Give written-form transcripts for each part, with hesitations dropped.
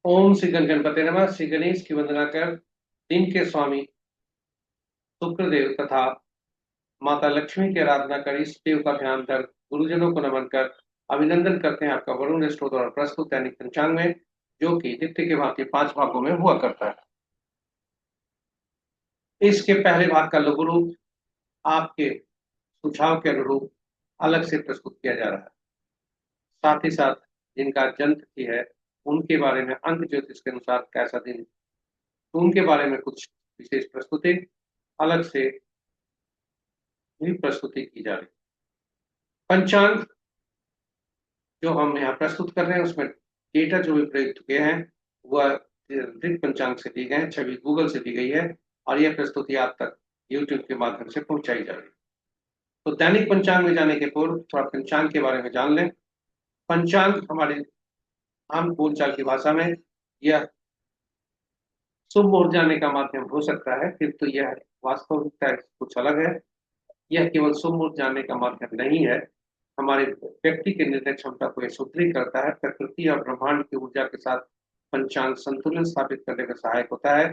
ओम श्री गण गणपति नमः। श्री गणेश की वंदना कर दिन के स्वामी शुक्रदेव तथा माता लक्ष्मी की आराधना कर इस देव का ध्यान कर गुरुजनों को नमन कर अभिनंदन करते हैं आपका वरुण स्टोर द्वारा प्रस्तुत दैनिक पंचांग में, जो कि नित्य के भांति 5 भागों में हुआ करता है। इसके पहले भाग का लघु रूप आपके सुझाव के अनुरूप अलग से प्रस्तुत किया जा रहा है। साथ ही साथ जिनका जन्म तिथि है उनके बारे में अंक ज्योतिष के अनुसार कैसा दिन, तो उनके बारे में कुछ विशेष प्रस्तुति अलग से भी प्रस्तुति की जा रही है। पंचांग जो हम यहाँ प्रस्तुत कर रहे हैं उसमें डेटा जो भी प्रयुक्त किए हैं वह ऋग पंचांग से ली गए हैं, छवि गूगल से ली गई है और यह प्रस्तुति आप तक यूट्यूब के माध्यम से पहुंचाई जा रही है। तो दैनिक पंचांग में जाने के पूर्व थोड़ा पंचांग के बारे में जान लें। पंचांग हमारे आम बोलचाल की भाषा में यह शुभ मुहूर्त जानने का माध्यम हो सकता है, किंतु यह वास्तविकता कुछ अलग है। यह केवल शुभ मुहूर्त जानने का माध्यम नहीं है, हमारे व्यक्ति के निर्णय क्षमता को यह सुदृढ़ करता है। प्रकृति और ब्रह्मांड की ऊर्जा के साथ पंचांग संतुलन स्थापित करने में सहायक होता है,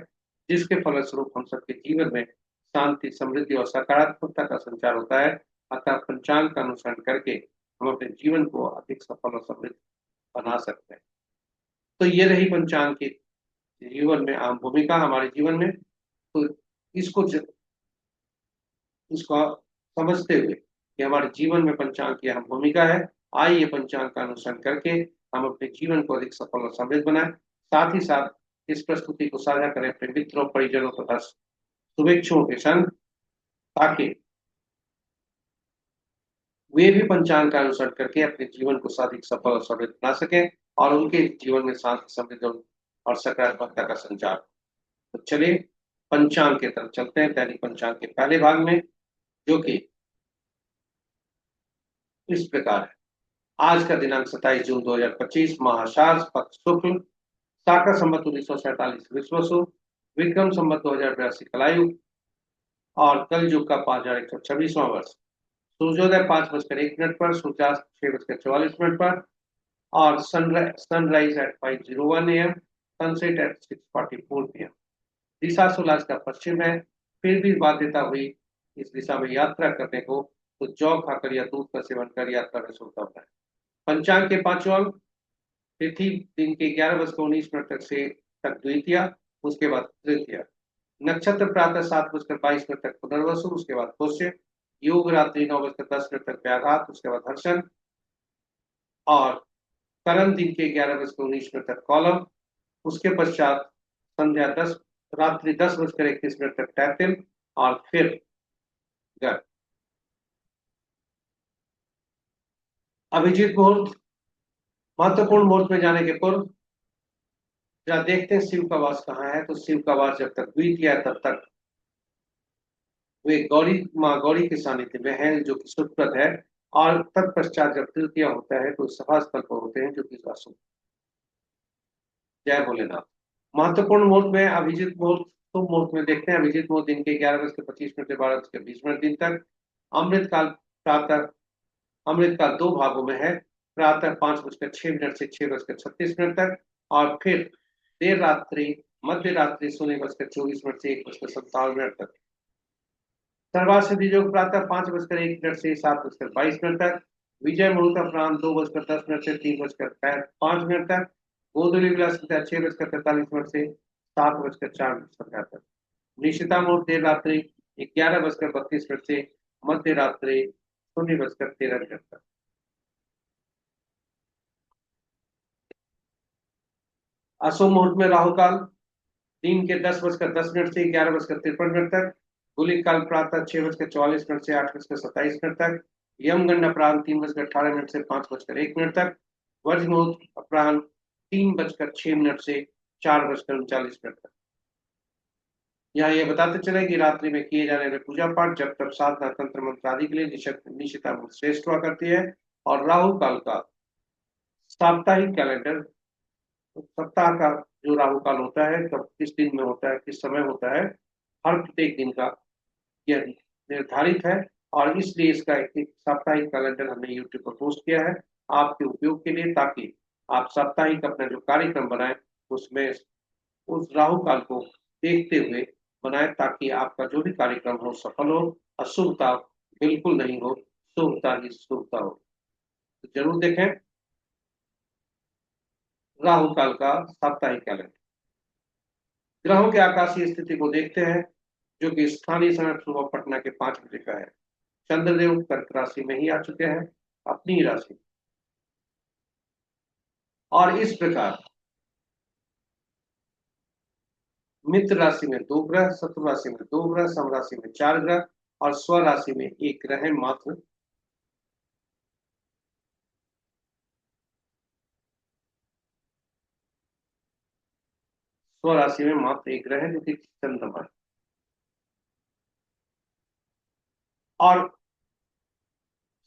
जिसके फलस्वरूप हम सबके जीवन में शांति, समृद्धि और सकारात्मकता का संचार होता है। अतः पंचांग का अनुसरण करके हम अपने जीवन को अधिक सफल और समृद्ध बना सकते हैं। तो ये रही पंचांग की जीवन में आम भूमिका हमारे जीवन में। तो इसको इसको समझते हुए कि हमारे जीवन में पंचांग की अहम भूमिका है, आइए पंचांग का अनुसरण करके हम अपने जीवन को अधिक सफल और समृद्ध बनाएं। साथ ही साथ इस प्रस्तुति को साझा करें अपने मित्रों, परिजनों तथा शुभेच्छुओं के संग, ताकि वे भी पंचांग का अनुसरण करके अपने जीवन को अधिक सफल और समृद्ध बना सकें और उनके जीवन में शांति, समृद्धि और सकारात्मकता का संचार। तो चलिए पंचांग की तरफ चलते हैं, दैनिक पंचांग के पहले भाग में, जो कि इस प्रकार है। आज का दिनांक 27 जून 2025, महाशार पक्ष शुक्ल, शाका संवत 1947 विश्वसु, विक्रम संवत 2082 कलायुग और कल युग का 5126वां वर्ष। सूर्योदय 5:01 पर, सूर्यास्त 6:44 पर और sunrise at 5:01 AM, sunset at 6:44 PM। दिशा सूर्याज का पश्चिम है, फिर भी बाध्यता हुई इस दिशा में यात्रा करने को, तो जौ खाकर या दूध का सेवन कर यात्रा में शुभ है। पंचांग के 5 अंक: तिथि दिन के 11:19 तक द्वितीया, उसके बाद तृतीया। नक्षत्र प्रातः 7:22 तक पुनर्वसु, उसके बाद पुष्य। योग रात्रि 9:10 तक व्याघात, उसके बाद हर्षण। और करण दिन के 11:19 तक कौलम, उसके पश्चात संध्या 10 रात्रि 10:21 तक टैतिल और फिर गर्भ। अभिजीत मुहूर्त। महत्वपूर्ण मुहूर्त में जाने के पूर्व जरा देखते हैं शिव का वास कहाँ है। तो शिव का वास जब तक द्वितीया है तब तक वे गौरी, माँ गौरी के सानिध्य में है, जो कि सुखप्रद है। और तत्पश्चात जब तृतीया होता है तो सभा स्थल पर होते हैं, जो कि अशुभ। जय भोलेनाथ। महत्वपूर्ण मुहूर्त में अभिजीत मुहूर्त। शुभ मुहूर्त में देखते हैं अभिजीत मुहूर्त दिन के 11:25 से 12:20 दिन तक। अमृत काल प्रातः, अमृत काल 2 भागों में है, प्रातः 5:06 से 6:36 तक और फिर देर रात्रि, मध्य रात्रि 0:24 से 1:57 तक। सर्वार्थ सिद्धि योग प्रातः 5:01 से 7:22 तक। विजय मुहूर्त अपराह्न 2:10 से 3:05 तक। गोधूली विलास संध्या 6:43 से 7:04 तक। निशिता मुहूर्त देर रात्रि 11:32 से मध्य रात्रि 0:13 तक। अशुभ मुहूर्त में राहु काल दिन के 10:10 से 11:53 तक। गुलिक काल प्रातः 6:44 से 8:27 तक। यमगंड अपराह्न 3:18 से 5:01 तक। वज्र मुहूर्त अपराह्न 3:06 से 4:39 तक। यहाँ ये बताते चले कि रात्रि में किए जाने वाले पूजा पाठ, जब तक साधना, तंत्र मंत्र आदि के लिए निशिता मुहूर्त श्रेष्ठ हुआ करती है। और राहु काल का साप्ताहिक कैलेंडर, सप्ताह का जो राहु काल होता है कब किस दिन में होता है, किस समय होता है, हर प्रत्येक दिन का यह निर्धारित है। और इसलिए इसका एक साप्ताहिक कैलेंडर हमने यूट्यूब पर पोस्ट किया है आपके उपयोग के लिए, ताकि आप साप्ताहिक अपना जो कार्यक्रम बनाएं उसमें उस राहु काल को देखते हुए बनाए, ताकि आपका जो भी कार्यक्रम हो सफल हो, अशुभता बिल्कुल नहीं हो, शुभता ही शुभता हो। तो जरूर देखें राहु काल का साप्ताहिक कैलेंडर। ग्रहों के आकाशीय स्थिति को देखते हैं, जो कि स्थानीय समय सुबह पटना के 5 बजे का है। चंद्रदेव कर्क राशि में ही आ चुके हैं, अपनी ही राशि। और इस प्रकार मित्र राशि में 2 ग्रह, शत्रु राशि में 2 ग्रह, सम राशि में 4 ग्रह और स्व राशि में 1 ग्रह है मात्र। स्व राशि में मात्र 1 ग्रह है, जो कि चंद्रमा है। और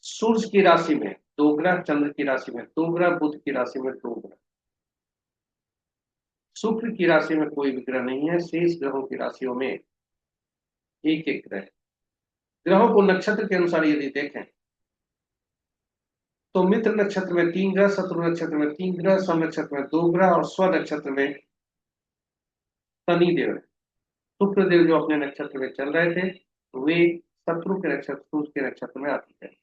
सूर्य की राशि में 2 ग्रह, चंद्र की राशि में 2 ग्रह, बुध की राशि में 2 ग्रह। शुक्र की राशि में कोई भी ग्रह नहीं है, शेष ग्रहों की राशियों में एक एक ग्रह। ग्रहों को नक्षत्र के अनुसार यदि देखें तो मित्र नक्षत्र में 3 ग्रह, शत्रु नक्षत्र में 3 ग्रह, सम नक्षत्र में 2 ग्रह और स्व नक्षत्र में शनि देव है। शुक्र देव जो अपने नक्षत्र में चल रहे थे, वे शत्रु के नक्षत्र सूर्य के नक्षत्र में आते हैं।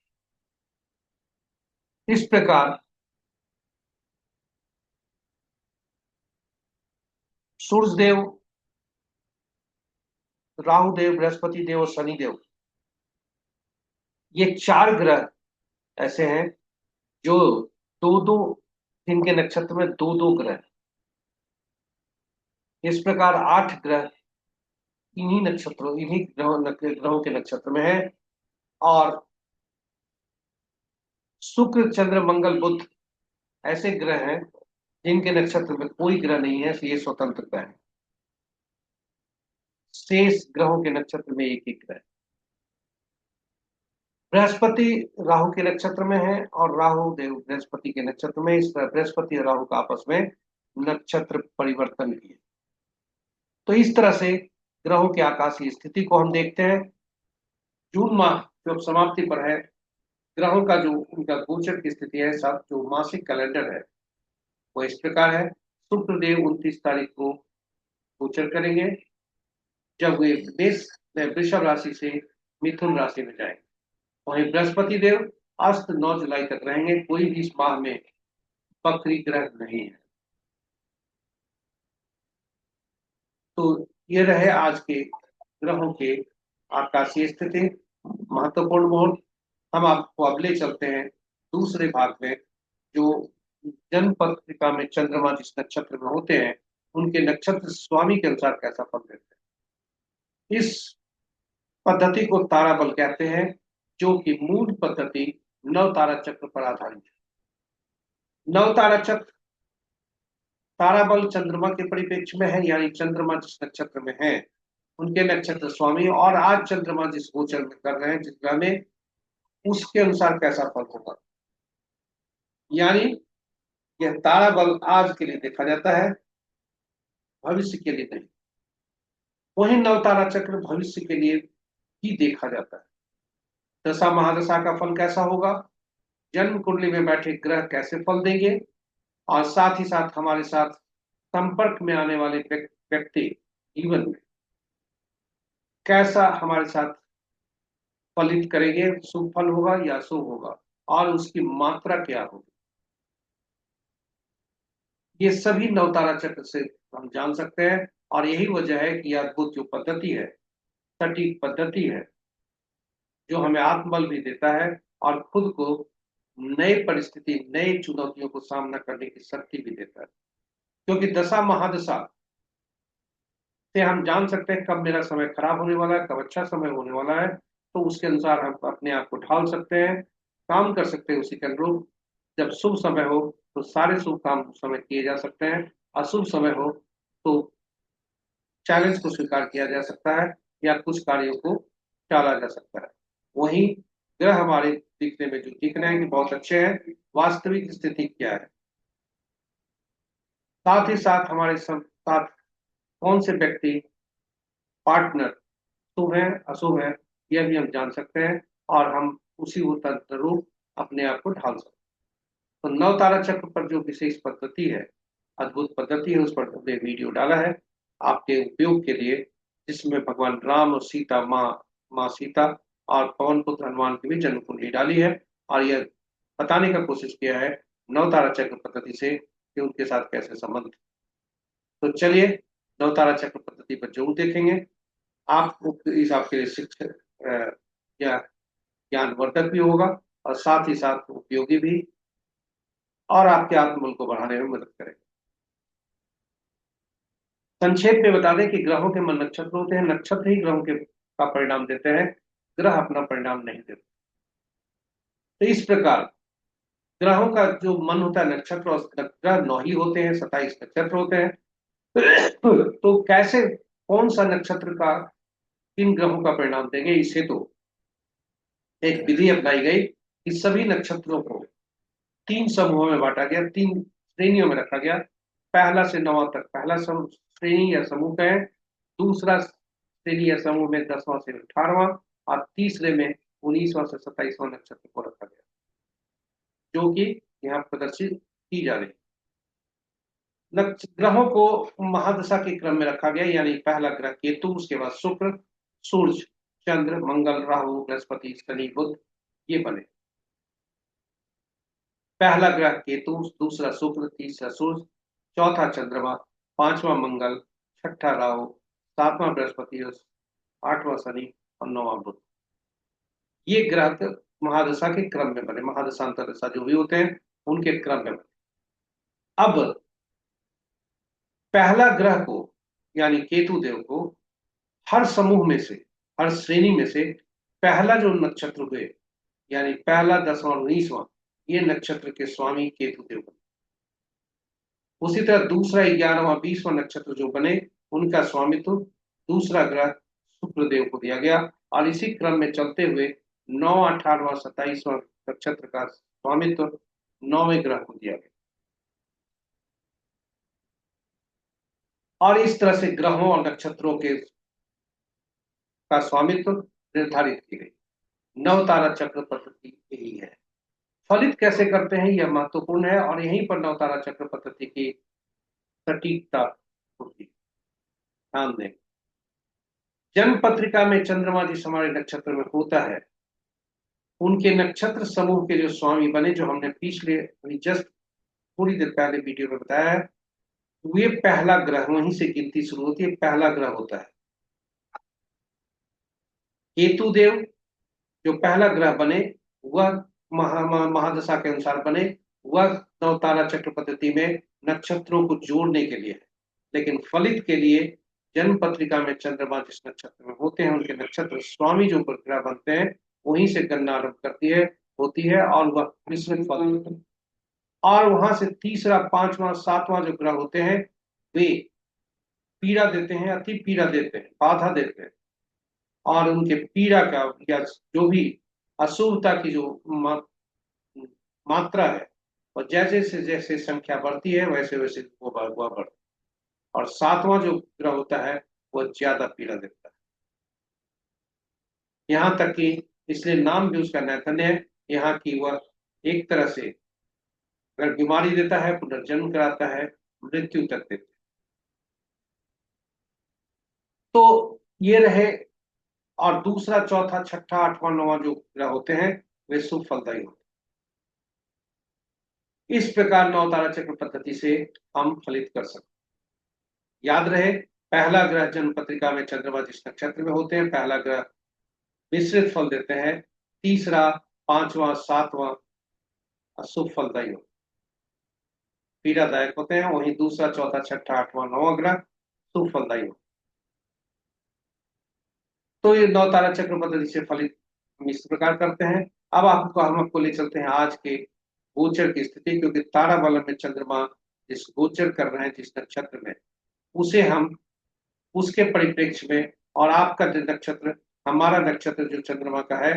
इस प्रकार सूर्य देव, राहु देव, बृहस्पति देव और शनि देव, ये 4 ग्रह ऐसे हैं जो दो दो दिन के नक्षत्र में दो दो ग्रह। इस प्रकार 8 ग्रह इन्हीं ग्रहों के नक्षत्र में है। और शुक्र, चंद्र, मंगल, बुध ऐसे ग्रह हैं जिनके नक्षत्र में कोई ग्रह नहीं है, ये स्वतंत्र ग्रह है। शेष ग्रहों के नक्षत्र में एक एक ग्रह। बृहस्पति राहु के नक्षत्र में है और राहु देव बृहस्पति के नक्षत्र में। इस तरह बृहस्पति और राहु का आपस में नक्षत्र परिवर्तन भी है। तो इस तरह से ग्रहों की आकाशीय स्थिति को हम देखते हैं। जून माह जो समाप्ति पर है, ग्रहों का जो उनका गोचर की स्थिति है, सब जो मासिक कैलेंडर है वो इस प्रकार है। शुक्र देव 29 तारीख को गोचर करेंगे, जब वे मेष वृषभ राशि से मिथुन राशि में जाएंगे। वहीं बृहस्पति देव अस्त 9 जुलाई तक रहेंगे। कोई भी इस माह में वक्री ग्रह नहीं है। तो ये रहे आज के ग्रहों के आकाशीय स्थिति, महत्वपूर्ण मुहूर्त। हम आपको अब ले चलते हैं दूसरे भाग में, जो जन्म पत्रिका में चंद्रमा जिस नक्षत्र में होते हैं, उनके नक्षत्र स्वामी के अनुसार कैसा फल देते हैं। इस पद्धति को तारा बल कहते हैं, जो कि मूल पद्धति नव तारा चक्र पर आधारित है। नव तारा चक्र तारा बल चंद्रमा के परिप्रेक्ष्य में है, यानी चंद्रमा जिस नक्षत्र में है उनके नक्षत्र स्वामी, और आज चंद्रमा जिस गोचर में कर रहे हैं, जिस ग्रह में, उसके अनुसार कैसा फल होगा। यानी यह तारा बल आज के लिए देखा जाता है, भविष्य के लिए नहीं। वही नवतारा चक्र भविष्य के लिए ही देखा जाता है। दशा महादशा का फल कैसा होगा, जन्म कुंडली में बैठे ग्रह कैसे फल देंगे, और साथ ही साथ हमारे साथ संपर्क में आने वाले व्यक्ति जीवन में कैसा हमारे साथ फलित करेंगे, शुभ फल होगा या शुभ होगा, और उसकी मात्रा क्या होगी, ये सभी नवतारा चक्र से हम जान सकते हैं। और यही वजह है कि यह अद्भुत जो पद्धति है, सटीक पद्धति है, जो हमें आत्मबल भी देता है और खुद को नए परिस्थिति, नई चुनौतियों को सामना करने की शक्ति भी देता है। क्योंकि दशा महादशा से हम जान सकते हैं कब मेरा समय खराब होने वाला है, कब अच्छा समय होने वाला है। तो उसके अनुसार हम अपने आप को ढाल सकते हैं, काम कर सकते हैं उसी के अनुरूप। जब शुभ समय हो तो सारे शुभ काम उस समय किए जा सकते हैं, अशुभ समय हो तो चैलेंज को स्वीकार किया जा सकता है या कुछ कार्यों को टाला जा सकता है। वहीं ग्रह हमारे दिखने में जो दिख रहे हैं कि बहुत अच्छे हैं, वास्तविक स्थिति क्या है, साथ ही साथ हमारे साथ कौन से व्यक्ति, पार्टनर शुभ है अशुभ है, यह भी हम जान सकते हैं और हम उसी तदनुरूप अपने आप को ढाल सकते हैं। तो नव तारा चक्र पर जो विशेष पद्धति है, अद्भुत पद्धति है, उस पर हमने वीडियो डाला है आपके उपयोग के लिए, जिसमें भगवान राम और सीता माँ सीता और पवन पुत्र हनुमान की भी जन्म कुंडली डाली है, और यह बताने का कोशिश किया है नवतारा चक्र पद्धति से कि उनके साथ कैसे संबंध। तो चलिए नवतारा चक्र पद्धति पर जरूर देखेंगे, आपको इस आपके लिए शिक्षक या ज्ञानवर्धक भी होगा, और साथ ही साथ उपयोगी भी, और आपके आत्मबल को बढ़ाने में मदद करेगा। संक्षेप में बता दें कि ग्रहों के मन नक्षत्र होते हैं, नक्षत्र ही ग्रहों के का परिणाम देते हैं, ग्रह अपना परिणाम नहीं देते। तो इस प्रकार ग्रहों का जो मन होता है, नक्षत्र और ग्रह 9 ही होते हैं, 27 नक्षत्र होते हैं। तो कैसे, कौन सा नक्षत्र का किन ग्रहों का परिणाम देंगे, इसे तो एक विधि अपनाई गई कि सभी नक्षत्रों को 3 समूहों में बांटा गया, 3 श्रेणियों में रखा गया। पहला से 9वां तक पहला श्रेणी या समूह है, दूसरा श्रेणी या समूह में 10वां से 18वां, और तीसरे में 19वां से 27वां नक्षत्र को रखा गया, जो कि यहाँ प्रदर्शित की जा रही है। ग्रहों को महादशा के क्रम में रखा गया, यानी पहला ग्रह केतु, उसके बाद शुक्र, सूर्य, चंद्र, मंगल, राहु, बृहस्पति, शनि, बुध, ये बने। पहला ग्रह केतु, दूसरा शुक्र, तीसरा सूर्य, चौथा चंद्रमा, पांचवा मंगल, छठा राहु, सातवां बृहस्पति, आठवां शनि और नौवां बुध। ये ग्रह महादशा के क्रम में बने, महादशांतर दशा जो भी होते हैं उनके क्रम में बने। अब पहला ग्रह को यानी केतु देव को हर समूह में से, हर श्रेणी में से पहला जो नक्षत्र हुए, यानी पहला, 10वां और 19वां, ये नक्षत्र के स्वामी केतु देव बने। उसी तरह दूसरा, 11वां, 20वां नक्षत्र जो बने, उनका स्वामित्व दूसरा ग्रह शुक्र देव को दिया गया, और इसी क्रम में चलते हुए 9, 18वां, 27वां नक्षत्र का स्वामित्व 9वें ग्रह को दिया गया, और इस तरह से ग्रहों और नक्षत्रों के का स्वामित्व निर्धारित की गई। नवतारा चक्र पद्धति यही है। फलित कैसे करते हैं यह महत्वपूर्ण है, और यहीं पर नवतारा चक्र पद्धति की सटीकता होती है। ध्यान दें, जन्म पत्रिका में चंद्रमा जिस हमारे नक्षत्र में होता है, उनके नक्षत्र समूह के जो स्वामी बने, जो हमने पिछले जस्ट थोड़ी देर पहले वीडियो में बताया है, वे पहला ग्रह, वहीं से गिनती शुरू होती है, पहला ग्रह होता है केतु देव। जो पहला ग्रह बने वह महादशा के अनुसार बने, वह नवतारा चक्र पद्धति में नक्षत्रों को जोड़ने के लिए है। लेकिन फलित के लिए जन्म पत्रिका में चंद्रमा जिस नक्षत्र में होते हैं, उनके नक्षत्र स्वामी जो ग्रह बनते हैं, वहीं से गणना आरंभ करती है, होती है, और वह मिश्रित फल देते हैं। और वहां से तीसरा, 5वां, 7वां जो ग्रह होते हैं, वे पीड़ा देते हैं, अति पीड़ा देते हैं, बाधा देते हैं, और उनके पीड़ा का या जो भी अशुभता की जो मात्रा है, और जैसे से जैसे संख्या बढ़ती है वैसे वैसे वो बढ़ता है, और 7वां जो ग्रह होता है वह ज्यादा पीड़ा देता है। यहाँ तक कि इसलिए नाम भी उसका नैथन्य है, यहाँ की वह एक तरह से अगर बीमारी देता है, पुनर्जन्म कराता है, मृत्यु तक देता है। तो ये रहे, और दूसरा, चौथा, छठा, 8वां, 9वां जो ग्रह होते हैं वे शुभ फलदायी होते हैं। इस प्रकार नवतारा चक्र पद्धति से हम फलित कर सकते। याद रहे, पहला ग्रह जन्म पत्रिका में चंद्रमा जिस नक्षत्र में होते हैं, पहला ग्रह मिश्रित फल देते हैं, तीसरा, 5वां, 7वां अशुभ फलदायी होते, पीड़ादायक होते हैं, वहीं दूसरा, चौथा, छठा, 8वां, 9वां ग्रह शुभ फलदायी होते। तो ये नवतारा चक्र पद्धति से फलित हम इस प्रकार करते हैं। अब हम आपको ले चलते हैं आज के गोचर की स्थिति, क्योंकि तारा बलम में चंद्रमा जिस गोचर कर रहे हैं जिस नक्षत्र में, उसे हम उसके परिप्रेक्ष्य में, और आपका जो नक्षत्र, हमारा नक्षत्र जो चंद्रमा का है,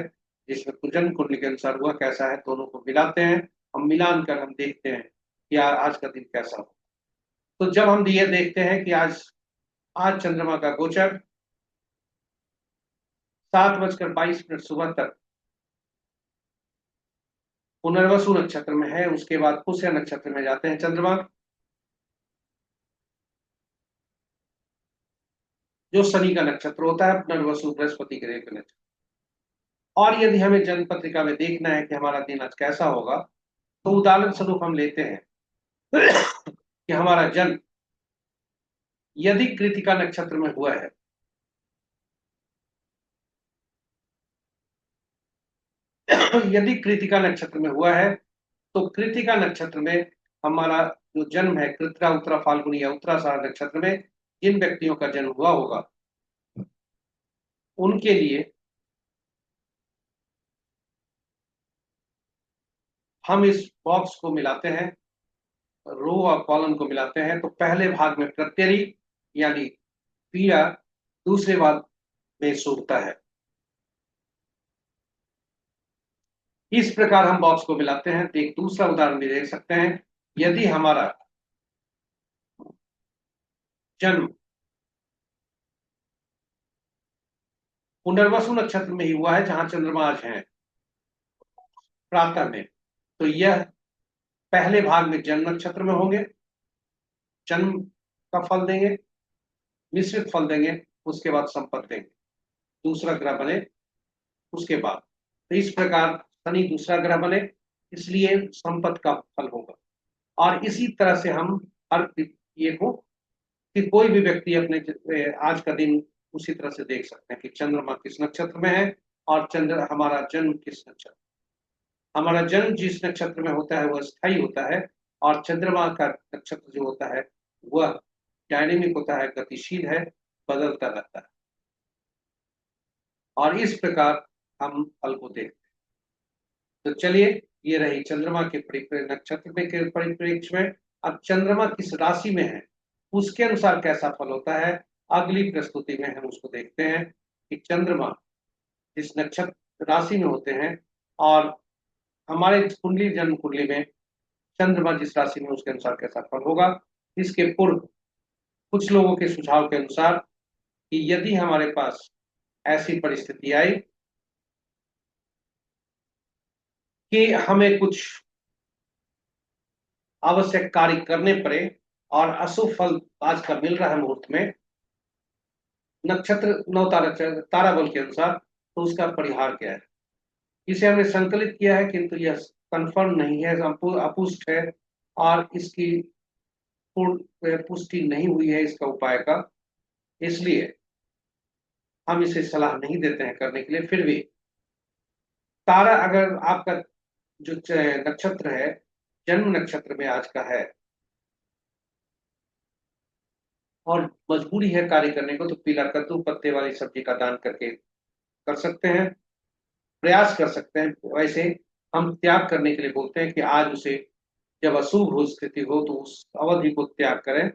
जिसमें कुजन कुंडली के अनुसार हुआ कैसा है, दोनों को मिलाते हैं, हम मिलान कर हम देखते हैं कि आज का दिन कैसा हो। तो जब हम ये देखते हैं कि आज आज चंद्रमा का गोचर 7:22 सुबह तक पुनर्वसु नक्षत्र में है, उसके बाद पुष्य नक्षत्र में जाते हैं चंद्रमा, जो शनि का नक्षत्र होता है, पुनर्वसु बृहस्पति ग्रह का नक्षत्र। और यदि हमें जन्म पत्रिका में देखना है कि हमारा दिन आज कैसा होगा, तो उदाहरण स्वरूप हम लेते हैं कि हमारा जन्म यदि कृतिका नक्षत्र में हुआ है, यदि कृतिका नक्षत्र में हुआ है, तो कृतिका नक्षत्र में हमारा जो जन्म है, कृत्रा उत्तरा फाल्गुनी या उत्तराषाढ़ नक्षत्र में जिन व्यक्तियों का जन्म हुआ होगा, उनके लिए हम इस बॉक्स को मिलाते हैं, रो और कॉलम को मिलाते हैं, तो पहले भाग में प्रत्यरी यानी पीड़ा, दूसरे भाग में सूखता है। इस प्रकार हम बॉक्स को मिलाते हैं। तो एक दूसरा उदाहरण भी देख सकते हैं। यदि हमारा जन्म पुनर्वसु नक्षत्र में ही हुआ है, जहां चंद्रमा आज है प्रातः में, तो यह पहले भाग में जन्म नक्षत्र में होंगे, जन्म का फल देंगे, मिश्रित फल देंगे, उसके बाद संपत्ति देंगे, दूसरा ग्रह बने उसके बाद। तो इस प्रकार शनि दूसरा ग्रह बने, इसलिए संपत्ति का फल होगा। और इसी तरह से हम हर ये को कि कोई भी व्यक्ति अपने आज का दिन उसी तरह से देख सकते हैं कि चंद्रमा किस नक्षत्र में है और चंद्र हमारा जन्म किस नक्षत्र। हमारा जन्म जिस नक्षत्र में होता है वह स्थायी होता है, और चंद्रमा का नक्षत्र जो होता है वह डायनेमिक होता है, गतिशील है, बदलता रहता है। और इस प्रकार हम फल को देखते हैं। तो चलिए, ये रही चंद्रमा के नक्षत्र के परिप्रेक्ष्य में। अब चंद्रमा किस राशि में है उसके अनुसार कैसा फल होता है, अगली प्रस्तुति में हम उसको देखते हैं कि चंद्रमा जिस नक्षत्र राशि में होते हैं और हमारे कुंडली जन्म कुंडली में चंद्रमा जिस राशि में उसके अनुसार कैसा फल होगा। इसके पूर्व कुछ लोगों के सुझाव के अनुसार कि यदि हमारे पास ऐसी परिस्थिति आई कि हमें कुछ आवश्यक कार्य करने पड़े और अशुभ फल आज का मिल रहा है मुहूर्त में, नक्षत्र नौ तारा बल के अनुसार, तो उसका परिहार क्या है। इसे हमने संकलित किया है, किंतु यह कंफर्म नहीं है, अपुष्ट है, और इसकी पूर्ण पुष्टि नहीं हुई है इसका उपाय का। इसलिए हम इसे सलाह नहीं देते हैं करने के लिए। फिर भी तारा अगर आपका जो नक्षत्र है जन्म नक्षत्र में आज का है और मजबूरी है कार्य करने को, तो पीला कद्दू पत्ते वाली सब्जी का दान करके कर सकते हैं, प्रयास कर सकते हैं। वैसे हम त्याग करने के लिए बोलते हैं कि आज उसे जब अशुभ हो स्थिति हो तो उस अवधि को त्याग करें।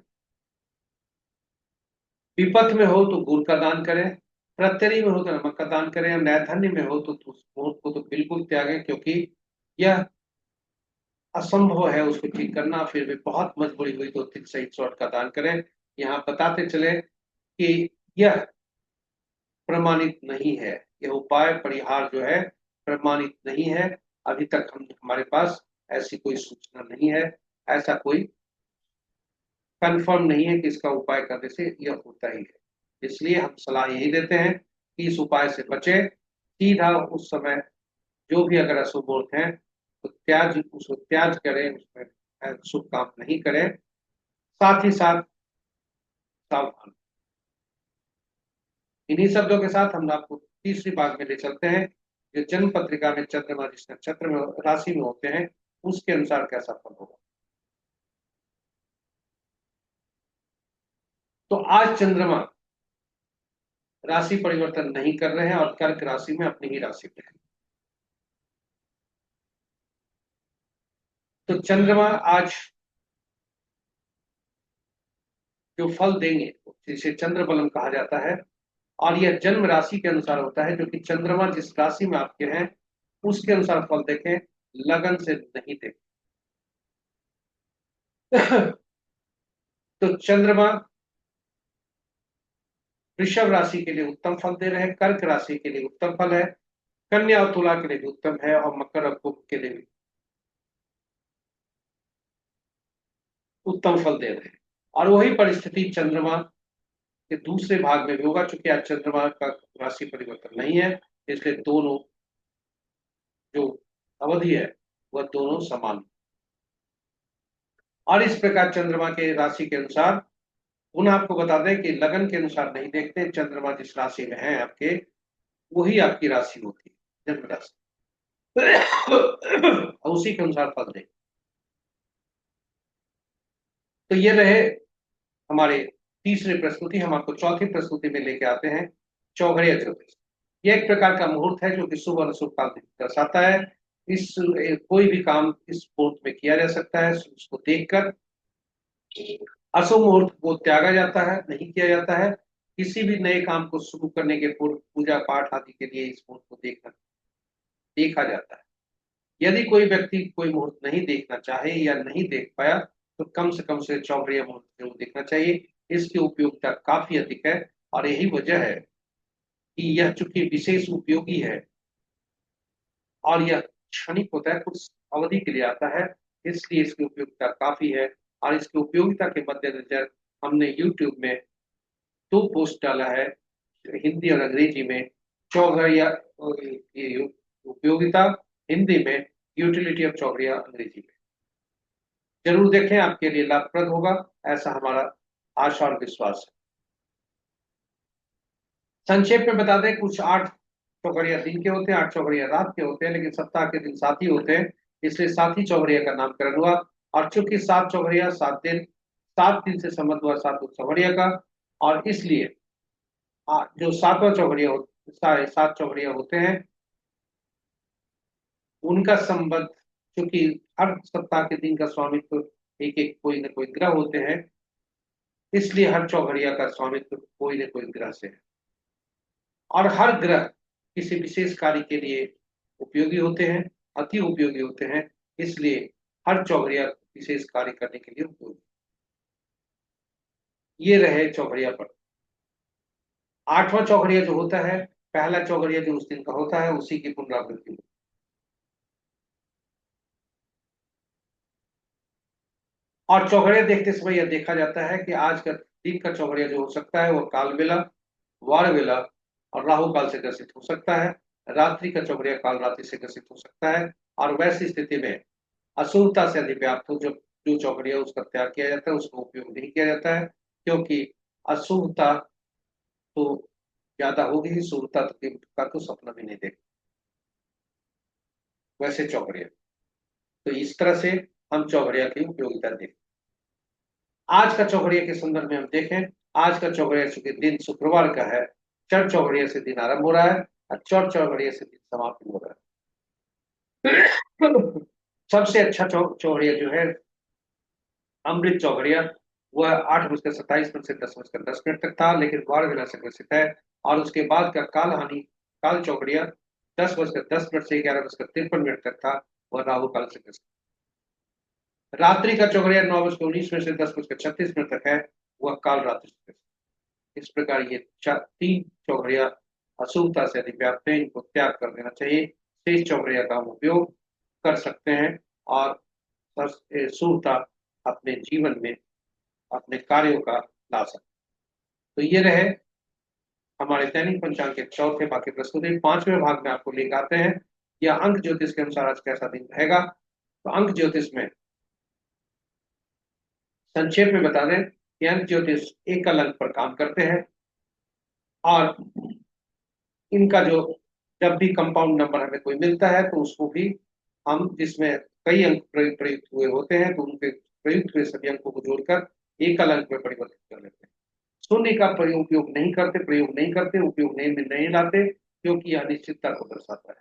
विपथ में हो तो गुड़ का दान करें, प्रत्यरी में हो तो नमक का दान करें, नैधन्य में हो तो उस भोग को तो बिल्कुल त्यागें, क्योंकि यह असंभव है उसको ठीक करना। फिर भी बहुत मजबूरी हुई तो तिल सहित शॉर्ट का दान करें। यहाँ बताते चले कि यह प्रमाणित नहीं है, यह उपाय परिहार जो है प्रमाणित नहीं है। अभी तक हमारे पास ऐसी कोई सूचना नहीं है, ऐसा कोई कंफर्म नहीं है कि इसका उपाय करने से यह होता ही है। इसलिए हम सलाह यही देते हैं कि इस उपाय से बचे, सीधा उस समय जो भी अगर अशुभ मुहूर्त है तो उसको त्याज करें, उसमें शुभ काम नहीं करें। साथ ही साथ सावधान। इन्हीं शब्दों के साथ हम आपको तीसरी भाग में ले चलते हैं, जो जन्म पत्रिका में चंद्रमा जिस नक्षत्र में राशि में होते हैं उसके अनुसार कैसा फल होगा। तो आज चंद्रमा राशि परिवर्तन नहीं कर रहे हैं और कर्क राशि में अपनी ही राशि में है। तो चंद्रमा आज जो फल देंगे जिसे चंद्र बलम कहा जाता है, और यह जन्म राशि के अनुसार होता है, जो कि चंद्रमा जिस राशि में आपके हैं उसके अनुसार फल देखें, लगन से नहीं देखें। तो चंद्रमा वृषभ राशि के लिए उत्तम फल दे रहे हैं, कर्क राशि के लिए उत्तम फल है, कन्या और तुला के लिए भी उत्तम है, और मकर और कुंभ के लिए भी उत्तम फल दे रहे हैं। और वही परिस्थिति चंद्रमा के दूसरे भाग में भी होगा, चूंकि आज चंद्रमा का राशि परिवर्तन नहीं है, इसलिए दोनों जो अवधि है वह दोनों समान है। और इस प्रकार चंद्रमा के राशि के अनुसार पुनः आपको बता दें कि लगन के अनुसार नहीं देखते, चंद्रमा जिस राशि में है आपके, वही आपकी राशि होती है, जन्म राशि। और उसी के अनुसार फल दें। तो ये रहे हमारे तीसरे प्रस्तुति। हम आपको चौथी प्रस्तुति में लेके आते हैं चौघड़िया ज्योतिष। यह एक प्रकार का मुहूर्त है जो कि शुभ और अशुभ काल दर्शाता है। इस कोई भी काम इस मुहूर्त में किया जा सकता है, उसको देखकर। अशुभ मुहूर्त को त्यागा जाता है, नहीं किया जाता है। किसी भी नए काम को शुरू करने के पूर्व पूजा पाठ आदि के लिए इस मुहूर्त को देखा जाता है। यदि कोई व्यक्ति कोई मुहूर्त नहीं देखना चाहे या नहीं देख पाया, तो कम से कम से चौघड़िया मुहूर्त जरूर देखना चाहिए। इसकी उपयोगिता काफी अधिक है, और यही वजह है कि यह चूंकि विशेष उपयोगी है और यह क्षणिक होता है, कुछ अवधि के लिए आता है, इसलिए इसकी उपयोगिता काफी है। और इसकी उपयोगिता के मद्देनजर हमने YouTube में 2 पोस्ट डाला है, हिंदी और अंग्रेजी में। चौघड़िया की उपयोगिता हिंदी में, यूटिलिटी ऑफ चौघड़िया अंग्रेजी में। जरूर देखें, आपके लिए लाभप्रद होगा, ऐसा हमारा आशा और विश्वास है। संक्षेप में बता दें, कुछ 8 चौघड़िया दिन के होते हैं, 8 चौघड़िया रात के होते हैं, लेकिन सप्ताह के दिन 7 ही होते हैं, इसलिए 7 ही चौघड़िया का नामकरण हुआ। और चूंकि 7 चौघड़िया 7 दिन, 7 दिन से संबंध हुआ 7 चौघड़िया का, और इसलिए जो 7 चौघड़िया होते हैं, उनका संबंध, चूंकि हर सप्ताह के दिन का स्वामित्व एक एक कोई न कोई ग्रह होते हैं, इसलिए हर चौघड़िया का स्वामित्व कोई न कोई ग्रह से है। और हर ग्रह किसी विशेष कार्य के लिए उपयोगी होते हैं, अति उपयोगी होते हैं, इसलिए हर चौघड़िया विशेष कार्य करने के लिए उपयोगी। ये रहे चौघड़िया पर। 8वां चौघड़िया जो होता है, पहला चौघड़िया जो उस दिन का होता है, उसी की पुनरावृत्ति। और चौघड़िया देखते समय यह देखा जाता है कि आज का दिन का चौघड़िया जो हो सकता है, वह काल बेला, वार बेला और राहु काल से ग्रसित हो सकता है। रात्रि का चौघड़िया काल रात्रि से ग्रसित हो सकता है। और वैसी स्थिति में अशुभता से अधिव्याप्त हो, जब जो चौघड़िया उसका त्याग किया जाता है, उसका उपयोग नहीं किया जाता है, क्योंकि अशुभता तो ज्यादा होगी ही, शुभता का तो सपना भी नहीं देख वैसे चौघड़िया। तो इस तरह से हम चौघड़िया की उपयोगिता देखें। आज का चौघड़िया के संदर्भ में हम देखें, आज का चौघड़िया चूंकि दिन शुक्रवार का है, चढ़ चौघड़िया से दिन आरंभ हो रहा है और चौड़ चौघड़िया से दिन समाप्त हो रहा है। सबसे अच्छा चौघड़िया जो है अमृत चौघड़िया, वह 8:27 से 10:10 तक था, लेकिन वार विना से ग्रसित है। और उसके बाद का काल हानि काल चौघड़िया 10:10 से 11:53 तक था, वह राहु काल से ग्रसित। रात्रि का चौघड़िया 9:19 से 10:36 तक है, वह काल रात्रि से ग्रसित। इस प्रकार ये 3 चौघड़िया अशुभता से अधिव्याप्त है, इनको त्याग कर देना चाहिए। शेष चौघड़िया का हम उपयोग कर सकते हैं और शुभता अपने जीवन में, अपने कार्यों का ला सकते। तो ये रहे हमारे दैनिक पंचांग के चौथे भाग की प्रस्तुति। 5वें भाग में आपको लेकर आते हैं यह अंक ज्योतिष के अनुसार आज कैसा दिन रहेगा। तो अंक ज्योतिष में संक्षेप में बता दें कि अंक ज्योतिष एकल अंक पर काम करते हैं, और इनका जो जब भी कंपाउंड नंबर हमें कोई मिलता है, तो उसको भी हम, जिसमें कई अंक प्रयुक्त हुए होते हैं, तो उनके प्रयुक्त हुए सभी अंकों को जोड़कर एकल अंक में परिवर्तित कर लेते हैं। शून्य का उपयोग नहीं करते, उपयोग नहीं लाते, क्योंकि यह अनिश्चितता को दर्शाता है।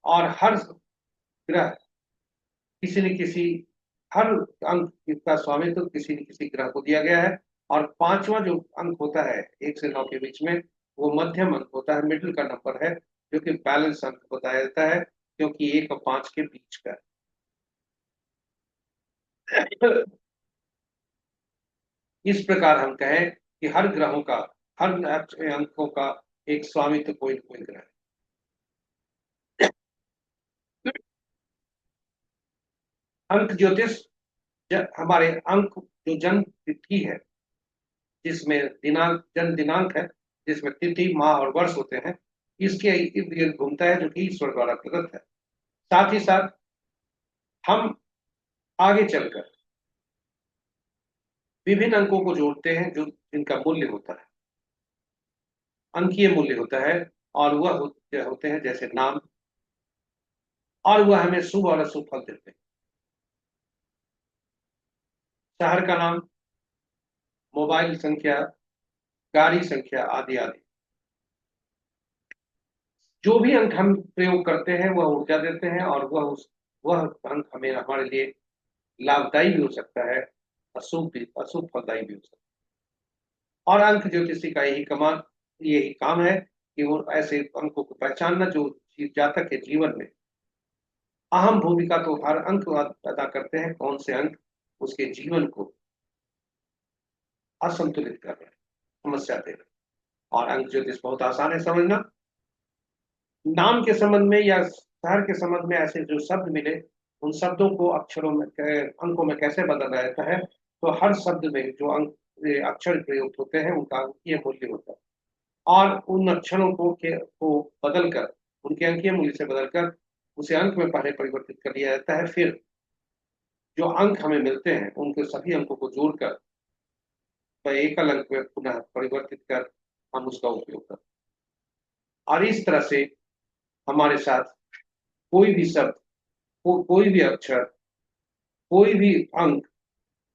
और हर ग्रह किसी न किसी, हर अंक का स्वामित्व किसी न किसी ग्रह को दिया गया है। और 5वां जो अंक होता है 1 से 9 के बीच में, वो मध्यम अंक होता है, मिडिल का नंबर है, जो कि बैलेंस अंक बताया जाता है, क्योंकि 1 और 5 के बीच का है। इस प्रकार हम कहें कि हर ग्रहों का, हर अंकों का एक स्वामित्व कोई न कोई ग्रह है। अंक ज्योतिष हमारे अंक जो जन्म तिथि है, जिसमें दिनांक, जन्म दिनांक है, जिसमें तिथि, माह और वर्ष होते हैं, इसके इर्द गिर्द घूमता है, जो कि ईश्वर द्वारा प्रदत्त है। साथ ही साथ हम आगे चलकर विभिन्न अंकों को जोड़ते हैं, जो जिनका मूल्य होता है, अंकीय मूल्य होता है, और वह होते हैं जैसे नाम, और वह हमें शुभ और अशुभ फल देते हैं। शहर का नाम, मोबाइल संख्या, गाड़ी संख्या आदि आदि। जो भी अंक हम प्रयोग करते हैं वह ऊर्जा देते हैं, और वह अंक हमें हमारे लिए लाभदायी भी हो सकता है, अशुभ फलदायी भी हो सकता है। और अंक ज्योतिषी का यही काम है कि वो ऐसे अंकों को पहचानना जो जातक के जीवन में अहम भूमिका तो हर अंक अदा करते हैं, कौन से अंक उसके जीवन को असंतुलित कर रहे हैं, समस्या दे रहे हैं। और अंक ज्योतिष बहुत आसान है समझना। नाम के संबंध में या शहर के संबंध में ऐसे जो शब्द मिले, उन शब्दों को अक्षरों में, अंकों में कैसे बदला जाता है, तो हर शब्द में जो अंक अक्षर प्रयुक्त होते हैं उनका अंकीय मूल्य होता है, और उन अक्षरों को बदलकर, उनके अंकीय मूल्य से बदलकर उसे अंक में पहले परिवर्तित कर लिया जाता है। फिर जो अंक हमें मिलते हैं उनके सभी अंकों को जोड़कर वह एकल अंक में पुनः परिवर्तित कर हम उसका उपयोग करते हैं। और इस तरह से हमारे साथ कोई भी शब्द, कोई भी अक्षर, कोई भी अंक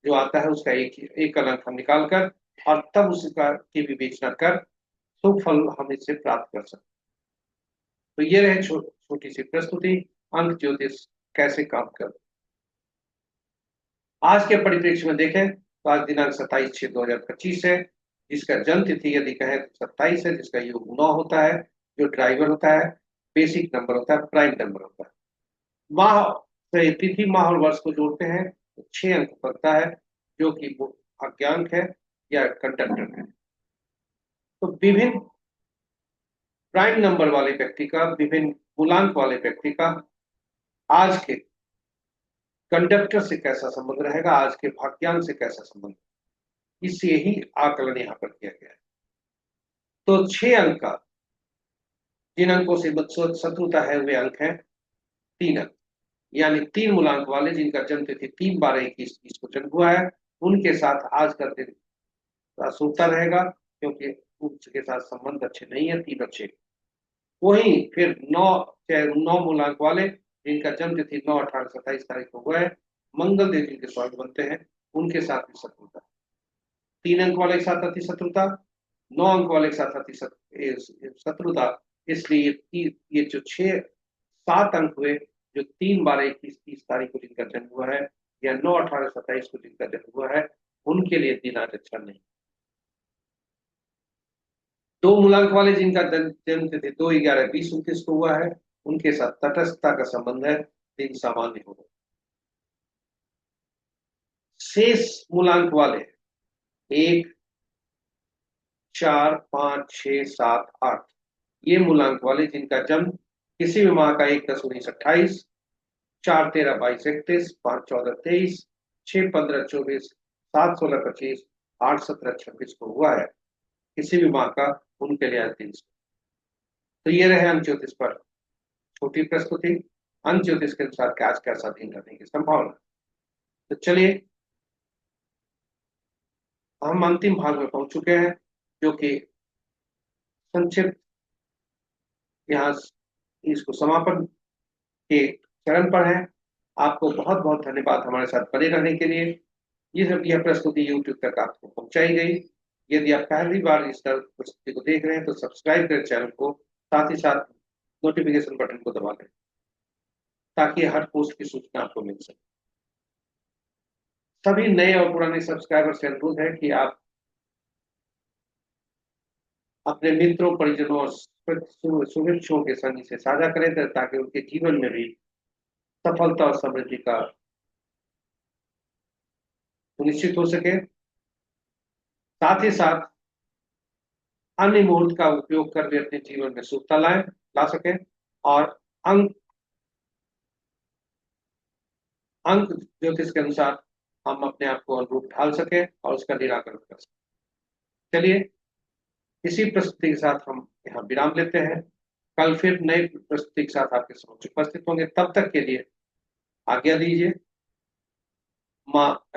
जो आता है उसका एकल अंक हम निकाल कर और तब उसका की विवेचना कर शुभ फल हम इससे प्राप्त कर सकते हैं। तो ये रहे छोटी सी प्रस्तुति, अंक ज्योतिष कैसे काम कर। आज के परिप्रेक्ष्य में देखें तो आज दिनांक 27/6/2025 है, जिसका जन्म तिथि यदि कहें तो 27 है, जिसका योग 9 होता है, जो ड्राइवर होता है, बेसिक नंबर होता है, प्राइम नंबर होता है। माह से तिथि, माह और वर्ष को जोड़ते हैं तो 6 अंक बनता है, जो कि वो भाग्यांक है या कंडक्टर है। तो विभिन्न प्राइम नंबर वाले व्यक्ति का, विभिन्न मूलांक वाले व्यक्ति का आज के कंडक्टर से कैसा संबंध रहेगा, आज के भाग्यांक से कैसा संबंध, इससे ही आकलन यहाँ पर किया गया है। तो 6 अंक का, जिन अंकों से शत्रुता है वे अंक हैं 3 अंक, यानी 3 मूलांक वाले जिनका जन्म तिथि 3/12/21 को जन्म हुआ है, उनके साथ आज का दिन अशुभता रहेगा, क्योंकि उनके साथ संबंध अच्छे नहीं है, 3 अच्छे। वहीं फिर 9 मूलांक वाले जिनका जन्म तिथि 9/18/27 को हुआ है, मंगल देव जिनके स्वामी बनते हैं, उनके साथ भी शत्रुता। 3 अंक वाले के साथ अति शत्रुता, 9 अंक वाले के साथ अति शत्रुता। इसलिए ये जो 7 अंक हुए, जो 3/12/21-30 को जिनका जन्म हुआ है, या 9/18/27 को जिनका जन्म हुआ है, उनके लिए दिन आज अच्छा नहीं। 2 मूलांक वाले जिनका जन्म तिथि 2/11/2029 को हुआ है, उनके साथ तटस्थता का संबंध है, दिन सामान्य होगा। शेष मूलांक वाले 1, 4, 5, 6, 7, 8, ये मूलांक वाले जिनका जन्म किसी भी माह का 1/10/1928, 4/13/22/31, 5/14/23, 6/15/24, 7/16/25, 8/17/26 को हुआ है, किसी भी माह का, उनके लिए आज दिन। तो ये रहे अंक ज्योतिष पर छोटी प्रस्तुति। अंक ज्योतिष के अनुसार क्या आज कैसा दिन रहने की संभावना। तो चलिए हम अंतिम भाग में पहुंच चुके हैं, जो कि संक्षिप्त यहाँ इसको समापन के चरण पर है। आपको बहुत बहुत धन्यवाद हमारे साथ बने रहने के लिए। यह प्रस्तुति YouTube तक आपको पहुंचाई गई। यदि आप पहली बार इस प्रस्तुति को देख रहे हैं तो सब्सक्राइब करें चैनल को, साथ ही साथ नोटिफिकेशन बटन को दबा दें, ताकि हर पोस्ट की सूचना आपको मिल सके। सभी नए और पुराने सब्सक्राइबर से अनुरोध है कि आप अपने मित्रों, परिजनों और शुभेच्छुओं के संग इसे साझा करें, ताकि उनके जीवन में भी सफलता और समृद्धि का सुनिश्चित हो सके। साथ ही साथ अन्य मुहूर्त का उपयोग कर भी अपने जीवन में शुभता ला सके, और अंक ज्योतिष के अनुसार हम अपने आप को अनुरूप ढाल सके और उसका निराकरण कर सके। चलिए, इसी प्रस्तुति के साथ हम यहाँ विराम लेते हैं। कल फिर नई प्रस्तुति के साथ आपके समक्ष उपस्थित होंगे। तब तक के लिए आज्ञा दीजिए। माँ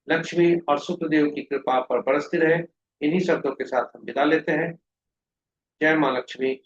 लक्ष्मी और शुक्रदेव की कृपा पर बरसती रहे। इन्हीं शब्दों के साथ हम विदा लेते हैं। जय माँ लक्ष्मी।